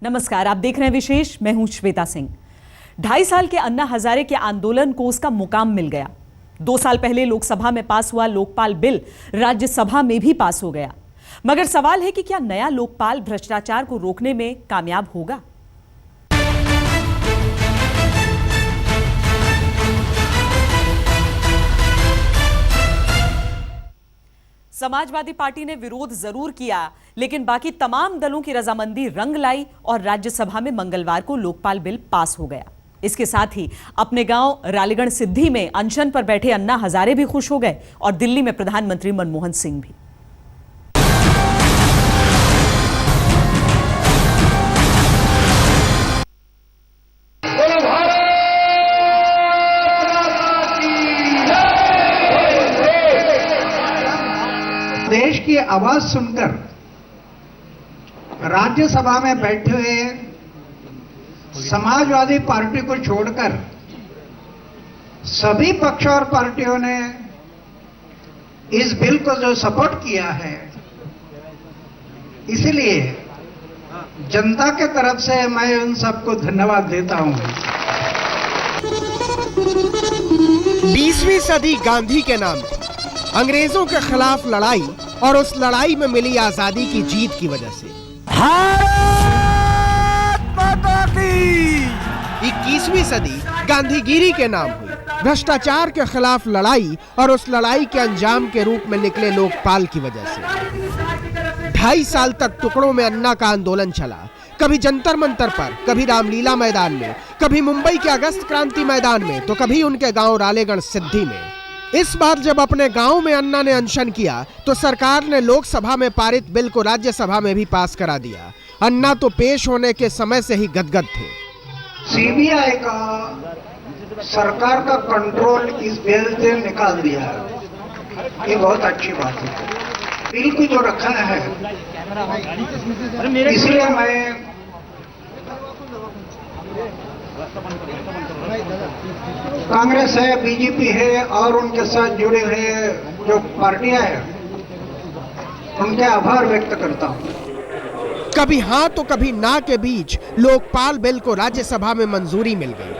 नमस्कार, आप देख रहे हैं विशेष। मैं हूं श्वेता सिंह। 2.5 साल के अन्ना हजारे के आंदोलन को उसका मुकाम मिल गया। 2 साल पहले लोकसभा में पास हुआ लोकपाल बिल राज्यसभा में भी पास हो गया। मगर सवाल है कि क्या नया लोकपाल भ्रष्टाचार को रोकने में कामयाब होगा? समाजवादी पार्टी ने विरोध जरूर किया, लेकिन बाकी तमाम दलों की रजामंदी रंग लाई और राज्यसभा में मंगलवार को लोकपाल बिल पास हो गया। इसके साथ ही अपने गांव रालीगढ़ सिद्धि में अनशन पर बैठे अन्ना हजारे भी खुश हो गए और दिल्ली में प्रधानमंत्री मनमोहन सिंह भी। देश की आवाज सुनकर राज्यसभा में बैठे हुए समाजवादी पार्टी को छोड़कर सभी पक्ष और पार्टियों ने इस बिल को जो सपोर्ट किया है, इसलिए जनता के तरफ से मैं उन सबको धन्यवाद देता हूं। 20वीं सदी गांधी के नाम अंग्रेजों के खिलाफ लड़ाई और उस लड़ाई में मिली आजादी की जीत की वजह से भारत माता की 21वीं सदी गांधीगिरी के नाम हुई। भ्रष्टाचार के खिलाफ लड़ाई और उस लड़ाई के अंजाम के रूप में निकले लोकपाल की वजह से 2.5 साल तक टुकड़ों में अन्ना का आंदोलन चला। कभी जंतर मंतर पर, कभी रामलीला मैदान में, कभी मुंबई के अगस्त क्रांति मैदान में, तो कभी उनके गांव रालीगढ़ सिद्धि में। इस बार जब अपने गांव में अन्ना ने अनशन किया तो सरकार ने लोकसभा में पारित बिल को राज्यसभा में भी पास करा दिया। अन्ना तो पेश होने के समय से ही गदगद थे। सीबीआई का सरकार का कंट्रोल इस बिल से निकाल दिया है, ये बहुत अच्छी बात है। बिल को जो रखा है, इसलिए मैं कांग्रेस है, बीजेपी है और उनके साथ जुड़े हुए जो पार्टियां हैं, उनके आभार व्यक्त करता हूं। कभी हाँ तो कभी ना के बीच लोकपाल बिल को राज्यसभा में मंजूरी मिल गई।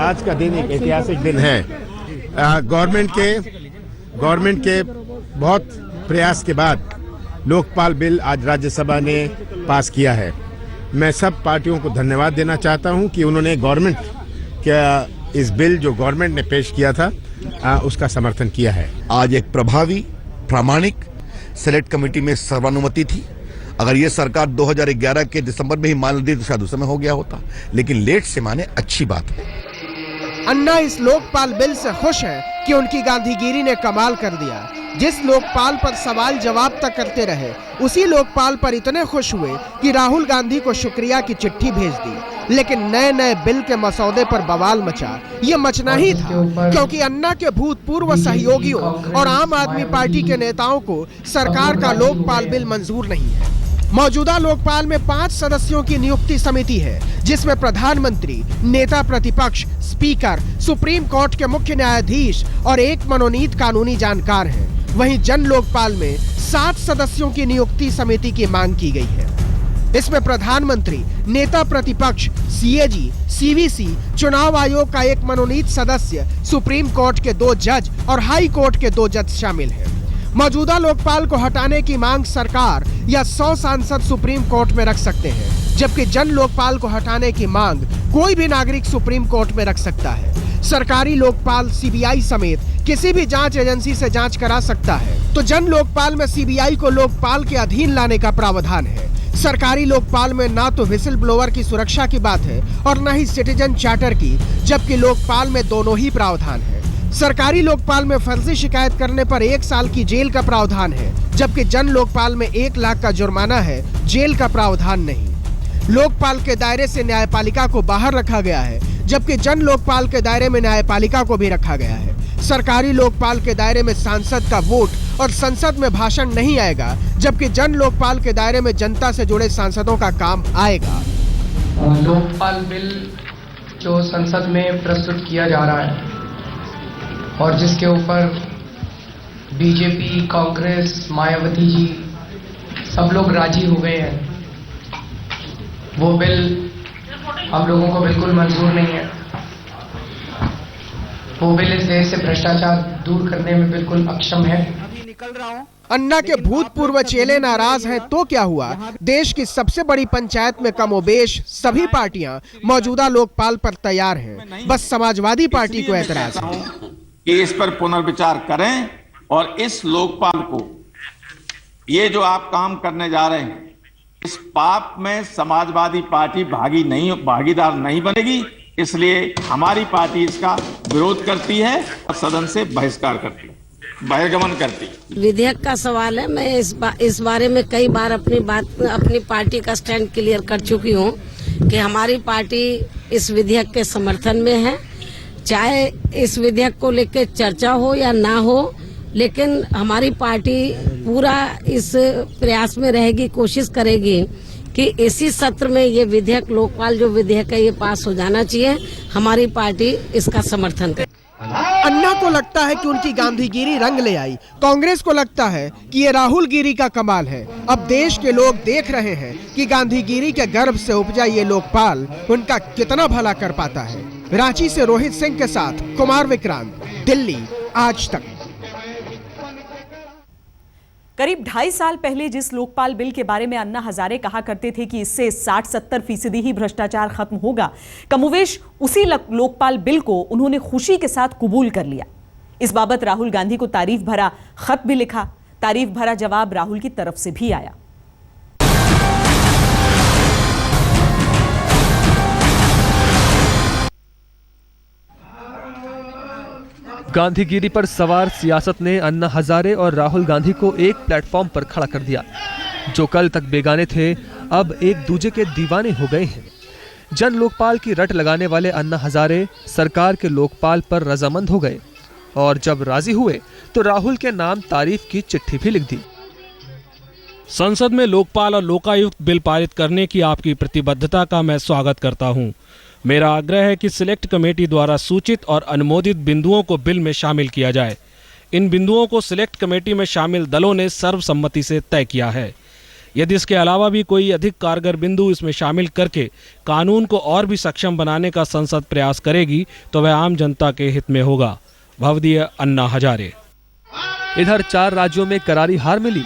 आज का दिन एक ऐतिहासिक दिन है। गवर्नमेंट के बहुत प्रयास के बाद लोकपाल बिल आज राज्यसभा ने पास किया है। मैं सब पार्टियों को धन्यवाद देना चाहता हूं कि उन्होंने गवर्नमेंट के इस बिल जो गवर्नमेंट ने पेश किया था उसका समर्थन किया है। आज एक प्रभावी, प्रामाणिक सेलेक्ट कमेटी में सर्वानुमति थी। अगर ये सरकार 2011 के दिसंबर में ही मान ली तो शायद उस समय हो गया होता, लेकिन लेट से माने अच्छी बात है। अन्ना इस लोकपाल बिल से खुश हैं कि उनकी गांधीगिरी ने कमाल कर दिया। जिस लोकपाल पर सवाल जवाब तक करते रहे, उसी लोकपाल पर इतने खुश हुए कि राहुल गांधी को शुक्रिया की चिट्ठी भेज दी। लेकिन नए बिल के मसौदे पर बवाल मचा। ये मचना ही था, क्योंकि अन्ना के भूतपूर्व सहयोगियों और आम आदमी पार्टी के नेताओं को सरकार का लोकपाल बिल मंजूर नहीं है। मौजूदा लोकपाल में 5 सदस्यों की नियुक्ति समिति है, जिसमें प्रधानमंत्री, नेता प्रतिपक्ष, स्पीकर, सुप्रीम कोर्ट के मुख्य न्यायाधीश और एक मनोनीत कानूनी जानकार हैं। वहीं जन लोकपाल में 7 सदस्यों की नियुक्ति समिति की मांग की गई है। इसमें प्रधानमंत्री, नेता प्रतिपक्ष, सीएजी, सीवीसी, चुनाव आयोग का एक मनोनीत सदस्य, सुप्रीम कोर्ट के 2 जज और हाई कोर्ट के 2 जज शामिल हैं। मौजूदा लोकपाल को हटाने की मांग सरकार या 100 सांसद सुप्रीम कोर्ट में रख सकते हैं, जबकि जन लोकपाल को हटाने की मांग कोई भी नागरिक सुप्रीम कोर्ट में रख सकता है। सरकारी लोकपाल सीबीआई समेत किसी भी जांच एजेंसी से जांच करा सकता है, तो जन लोकपाल में सीबीआई को लोकपाल के अधीन लाने का प्रावधान है। सरकारी लोकपाल में ना तो व्हिसल ब्लोअर की सुरक्षा की बात है और न ही सिटीजन चार्टर की, जबकि लोकपाल में दोनों ही प्रावधान है। सरकारी लोकपाल में फर्जी शिकायत करने पर 1 साल की जेल का प्रावधान है, जबकि जन लोकपाल में 1 लाख का जुर्माना है, जेल का प्रावधान नहीं। लोकपाल के दायरे से न्यायपालिका को बाहर रखा गया है, जबकि जन लोकपाल के दायरे में न्यायपालिका को भी रखा गया है। सरकारी लोकपाल के दायरे में सांसद का वोट और संसद में भाषण नहीं आएगा, जबकि जन लोकपाल के दायरे में जनता से जुड़े सांसदों का काम आएगा। लोकपाल बिल जो संसद में प्रस्तुत किया जा रहा है और जिसके ऊपर बीजेपी, कांग्रेस, मायावती जी सब लोग राजी हो गए हैं, वो बिल हम लोगों को बिल्कुल मंजूर नहीं है। वो बिल इस देश से भ्रष्टाचार दूर करने में बिल्कुल अक्षम है। अन्ना के भूतपूर्व चेले नाराज हैं तो क्या हुआ? देश की सबसे बड़ी पंचायत में कमोबेश सभी पार्टियां मौजूदा लोकपाल पर तैयार हैं, बस समाजवादी पार्टी को एतराज है कि इस पर पुनर्विचार करें और इस लोकपाल को, ये जो आप काम करने जा रहे हैं, इस पाप में समाजवादी पार्टी भागीदार नहीं बनेगी। इसलिए हमारी पार्टी इसका विरोध करती है और सदन से बहिष्कार करती है, बहिर्गमन करती है। विधेयक का सवाल है। मैं इस बारे में कई बार अपनी पार्टी का स्टैंड क्लियर कर चुकी हूँ कि हमारी पार्टी इस विधेयक के समर्थन में है। चाहे इस विधेयक को लेकर चर्चा हो या ना हो, लेकिन हमारी पार्टी पूरा इस प्रयास में रहेगी, कोशिश करेगी कि इसी सत्र में ये विधेयक, लोकपाल जो विधेयक है, ये पास हो जाना चाहिए। हमारी पार्टी इसका समर्थन करे। अन्ना को लगता है कि उनकी गांधीगिरी रंग ले आई, कांग्रेस को लगता है कि ये राहुल गिरी का कमाल है। अब देश के लोग देख रहे हैं कि गांधीगिरी के गर्भ से उपजा ये लोकपाल उनका कितना भला कर पाता है। रांची से रोहित सिंह के साथ कुमार विक्रांत, दिल्ली, आज तक। करीब 2.5 साल पहले जिस लोकपाल बिल के बारे में अन्ना हजारे कहा करते थे कि इससे 60-70% ही भ्रष्टाचार खत्म होगा, कमोवेश उसी लोकपाल बिल को उन्होंने खुशी के साथ कबूल कर लिया। इस बाबत राहुल गांधी को तारीफ भरा खत भी लिखा। तारीफ भरा जवाब राहुल की तरफ से भी आया। गांधीगिरी पर सवार सियासत ने अन्ना हजारे और राहुल गांधी को एक प्लेटफॉर्म पर खड़ा कर दिया। जो कल तक बेगाने थे, अब एक दूजे के दीवाने हो गए हैं। जन लोकपाल की रट लगाने वाले अन्ना हजारे सरकार के लोकपाल पर रजामंद हो गए और जब राजी हुए तो राहुल के नाम तारीफ की चिट्ठी भी लिख दी। संसद में लोकपाल और लोकायुक्त बिल पारित करने की आपकी प्रतिबद्धता का मैं स्वागत करता हूं। मेरा आग्रह है कि सिलेक्ट कमेटी द्वारा सूचित और अनुमोदित बिंदुओं को बिल में शामिल किया जाए। इन बिंदुओं को सिलेक्ट कमेटी में शामिल दलों ने सर्वसम्मति से तय किया है। यदि इसके अलावा भी कोई अधिक कारगर बिंदु इसमें शामिल करके कानून को और भी सक्षम बनाने का संसद प्रयास करेगी तो वह आम जनता के हित में होगा। भवदीय अन्ना हजारे। इधर 4 राज्यों में करारी हार मिली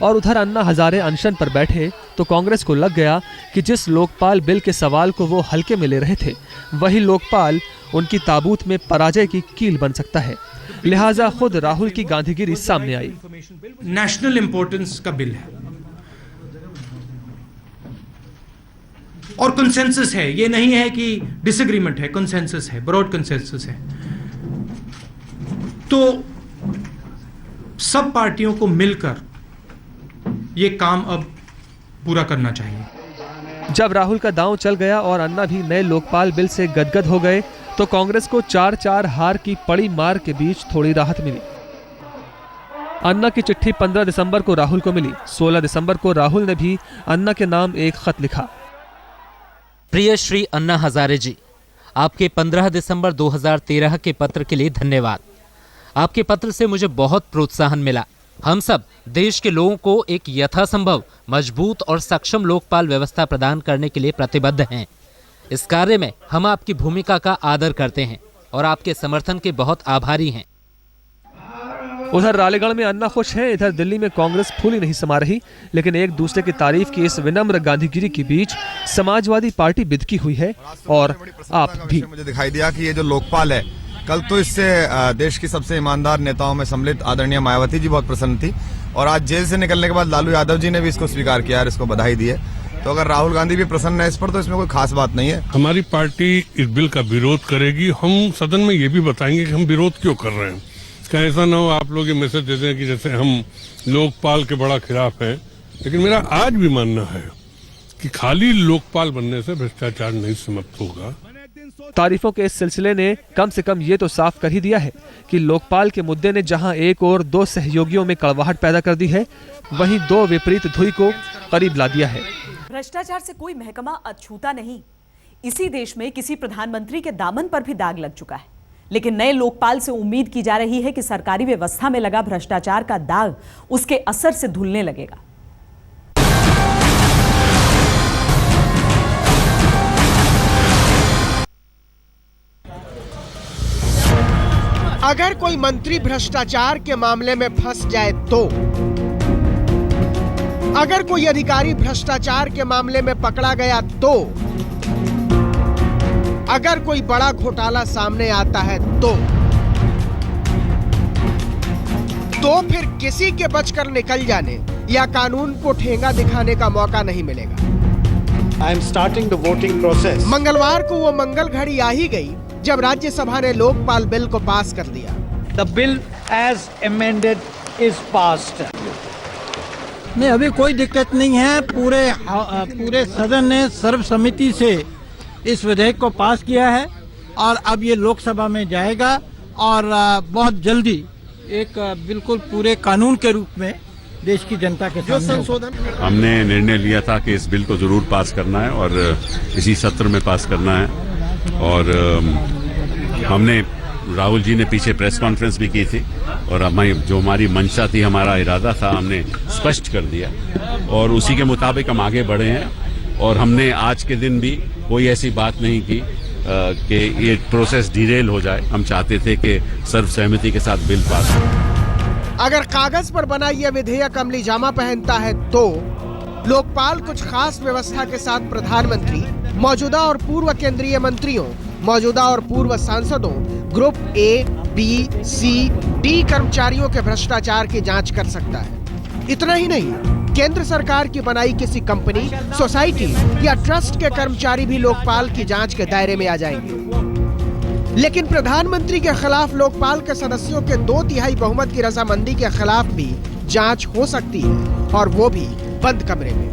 और उधर अन्ना हजारे अनशन पर बैठे तो कांग्रेस को लग गया कि जिस लोकपाल बिल के सवाल को वो हल्के में ले रहे थे, वही लोकपाल उनकी ताबूत में पराजय की कील बन सकता है। लिहाजा खुद राहुल की गांधीगिरी सामने आई। नेशनल इंपॉर्टेंस का बिल है और कंसेंसस है, ये नहीं है कि डिसएग्रीमेंट है, कंसेंसस है, ब्रॉड कंसेंसस है। तो सब पार्टियों को मिलकर ये काम अब पूरा करना चाहिए। जब राहुल का दांव चल गया और अन्ना भी नए लोकपाल बिल से गदगद हो गए तो कांग्रेस को 4-4 हार की पड़ी मार के बीच थोड़ी राहत मिली। अन्ना की चिट्ठी 15 दिसंबर को राहुल को मिली। 16 दिसंबर को राहुल ने भी अन्ना के नाम एक खत लिखा। प्रिय श्री अन्ना हजारे जी, आपके 15 दिसंबर 2013 के पत्र के लिए धन्यवाद। आपके पत्र से मुझे बहुत प्रोत्साहन मिला। हम सब देश के लोगों को एक यथासंभव मजबूत और सक्षम लोकपाल व्यवस्था प्रदान करने के लिए प्रतिबद्ध हैं। इस कार्य में हम आपकी भूमिका का आदर करते हैं और आपके समर्थन के बहुत आभारी हैं। उधर रालेगढ़ में अन्ना खुश हैं, इधर दिल्ली में कांग्रेस फूली नहीं समा रही। लेकिन एक दूसरे की तारीफ की इस विनम्र गांधीगिरी के बीच समाजवादी पार्टी बिदकी हुई है और आप भी। मुझे दिखाई दिया कि ये जो लोकपाल है, कल तो इससे देश की सबसे ईमानदार नेताओं में सम्मिलित आदरणीय मायावती जी बहुत प्रसन्न थी और आज जेल से निकलने के बाद लालू यादव जी ने भी इसको स्वीकार किया और इसको बधाई दी है। तो अगर राहुल गांधी भी प्रसन्न है इस पर तो इसमें कोई खास बात नहीं है। हमारी पार्टी इस बिल का विरोध करेगी। हम सदन में ये भी बताएंगे कि हम विरोध क्यों कर रहे हैं। कहीं ऐसा ना हो आप लोग ये मैसेज देते हैं कि जैसे हम लोकपाल के बड़ा खिलाफ हैं। लेकिन मेरा आज भी मानना है कि खाली लोकपाल बनने से भ्रष्टाचार नहीं समाप्त होगा। तारीफों के इस सिलसिले ने कम से कम ये तो साफ कर ही दिया है कि लोकपाल के मुद्दे ने जहां एक और 2 सहयोगियों में कड़वाहट पैदा कर दी है, वहीं 2 विपरीत धुई को करीब ला दिया है। भ्रष्टाचार से कोई महकमा अछूता नहीं। इसी देश में किसी प्रधानमंत्री के दामन पर भी दाग लग चुका है। लेकिन नए लोकपाल से उम्मीद की जा रही है कि सरकारी व्यवस्था में लगा भ्रष्टाचार का दाग उसके असर से धुलने लगेगा। अगर कोई मंत्री भ्रष्टाचार के मामले में फंस जाए तो, अगर कोई अधिकारी भ्रष्टाचार के मामले में पकड़ा गया तो, अगर कोई बड़ा घोटाला सामने आता है तो फिर किसी के बचकर निकल जाने या कानून को ठेंगा दिखाने का मौका नहीं मिलेगा। I am starting the voting process. मंगलवार को वो मंगल घड़ी आ ही गई जब राज्यसभा ने लोकपाल बिल को पास कर दिया। The bill as amended is passed. नहीं, अभी कोई दिक्कत नहीं है। पूरे सदन ने सर्वसम्मति से इस विधेयक को पास किया है और अब ये लोकसभा में जाएगा और बहुत जल्दी एक बिल्कुल पूरे कानून के रूप में देश की जनता के सामने संशोधन। हमने निर्णय लिया था कि इस बिल को जरूर पास करना है और इसी सत्र में पास करना है। और हमने राहुल जी ने पीछे प्रेस कॉन्फ्रेंस भी की थी और जो हमारी मंशा थी, हमारा इरादा था, हमने स्पष्ट कर दिया और उसी के मुताबिक हम आगे बढ़े हैं। और हमने आज के दिन भी कोई ऐसी बात नहीं की कि ये प्रोसेस डिरेल हो जाए। हम चाहते थे कि सर्वसहमति के साथ बिल पास हो। अगर कागज पर बना यह विधेयक अमली जामा पहनता है तो लोकपाल कुछ खास व्यवस्था के साथ प्रधानमंत्री, मौजूदा और पूर्व केंद्रीय मंत्रियों, मौजूदा और पूर्व सांसदों, group A, B, C, D कर्मचारियों के भ्रष्टाचार की जांच कर सकता है। इतना ही नहीं, केंद्र सरकार की बनाई किसी कंपनी, सोसाइटी या ट्रस्ट के कर्मचारी भी लोकपाल की जांच के दायरे में आ जाएंगे। लेकिन प्रधानमंत्री के खिलाफ लोकपाल के सदस्यों के 2/3 बहुमत की रजामंदी के खिलाफ भी जांच हो सकती है और वो भी बंद कमरे में।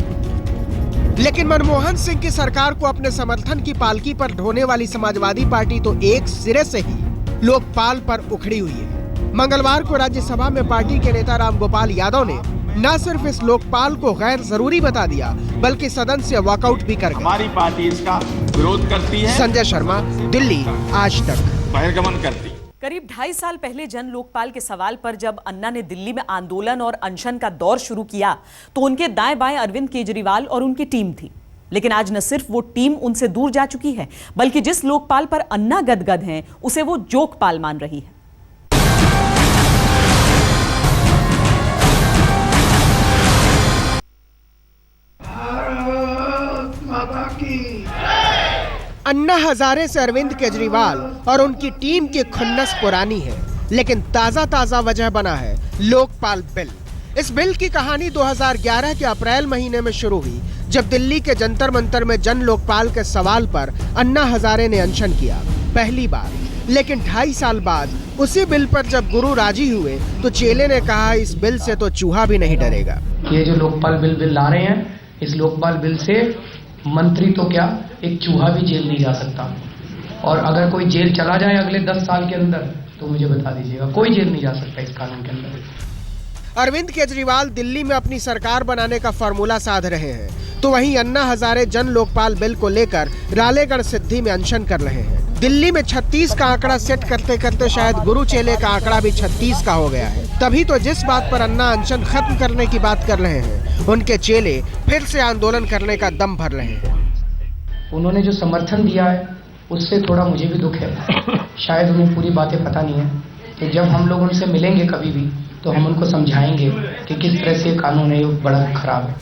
लेकिन मनमोहन सिंह की सरकार को अपने समर्थन की पालकी पर ढोने वाली समाजवादी पार्टी तो एक सिरे से ही लोकपाल पर उखड़ी हुई है। मंगलवार को राज्यसभा में पार्टी के नेता रामगोपाल यादव ने न सिर्फ इस लोकपाल को गैर जरूरी बता दिया, बल्कि सदन से वॉकआउट भी कर गए। हमारी पार्टी इसका विरोध करती है। संजय शर्मा, दिल्ली, आज तक। बहिर्गमन करती। करीब 2.5 साल पहले जन लोकपाल के सवाल पर जब अन्ना ने दिल्ली में आंदोलन और अनशन का दौर शुरू किया तो उनके दाएं बाएं अरविंद केजरीवाल और उनकी टीम थी। लेकिन आज न सिर्फ वो टीम उनसे दूर जा चुकी है, बल्कि जिस लोकपाल पर अन्ना गदगद हैं, उसे वो जोकपाल मान रही है। अन्ना हजारे से अरविंद केजरीवाल और उनकी टीम की खुन्नस पुरानी है, लेकिन ताजा वजह बना है लोकपाल बिल। इस बिल की कहानी 2011 के अप्रैल महीने में शुरू हुई, जब दिल्ली के जंतर मंतर में जन लोकपाल के सवाल पर अन्ना हजारे ने अनशन किया, पहली बार। लेकिन 2.5 साल बाद उसी बिल पर जब गुरु राजी हुए तो चेले ने कहा, इस बिल से तो चूहा भी नहीं डरेगा। ये जो लोकपाल बिल ला रहे हैं, इस लोकपाल बिल से मंत्री तो क्या, एक चूहा भी जेल नहीं जा सकता। और अगर कोई जेल चला जाए अगले 10 साल के अंदर तो मुझे बता दीजिएगा, कोई जेल नहीं जा सकता इस कानून के अंदर। अरविंद केजरीवाल दिल्ली में अपनी सरकार बनाने का फार्मूला साध रहे हैं, तो वहीं अन्ना हजारे जन लोकपाल बिल को लेकर रालेगढ़ सिद्धि में अनशन कर रहे हैं। दिल्ली में 36 का आंकड़ा सेट करते करते शायद गुरु चेले का आंकड़ा भी 36 का हो गया है। तभी तो जिस बात पर अन्ना अनशन खत्म करने की बात कर रहे हैं, उनके चेले फिर से आंदोलन करने का दम भर रहे हैं। उन्होंने जो समर्थन दिया है उससे थोड़ा मुझे भी दुख है। शायद उन्हें पूरी बातें पता नहीं है, तो जब हम लोग उनसे मिलेंगे कभी भी तो हम उनको समझाएंगे कि किस तरह से कानून है बड़ा खराब है।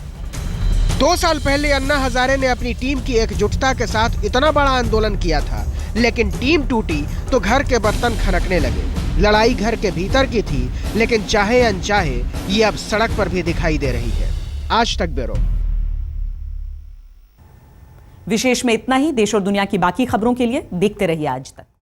2 साल पहले अन्ना हजारे ने अपनी टीम की एकजुटता के साथ इतना बड़ा आंदोलन किया था, लेकिन टीम टूटी तो घर के बर्तन खनकने लगे। लड़ाई घर के भीतर की थी, लेकिन चाहे अनचाहे ये अब सड़क पर भी दिखाई दे रही है। आज तक ब्यूरो। विशेष में इतना ही। देश और दुनिया की बाकी खबरों के लिए देखते रहिए आज तक।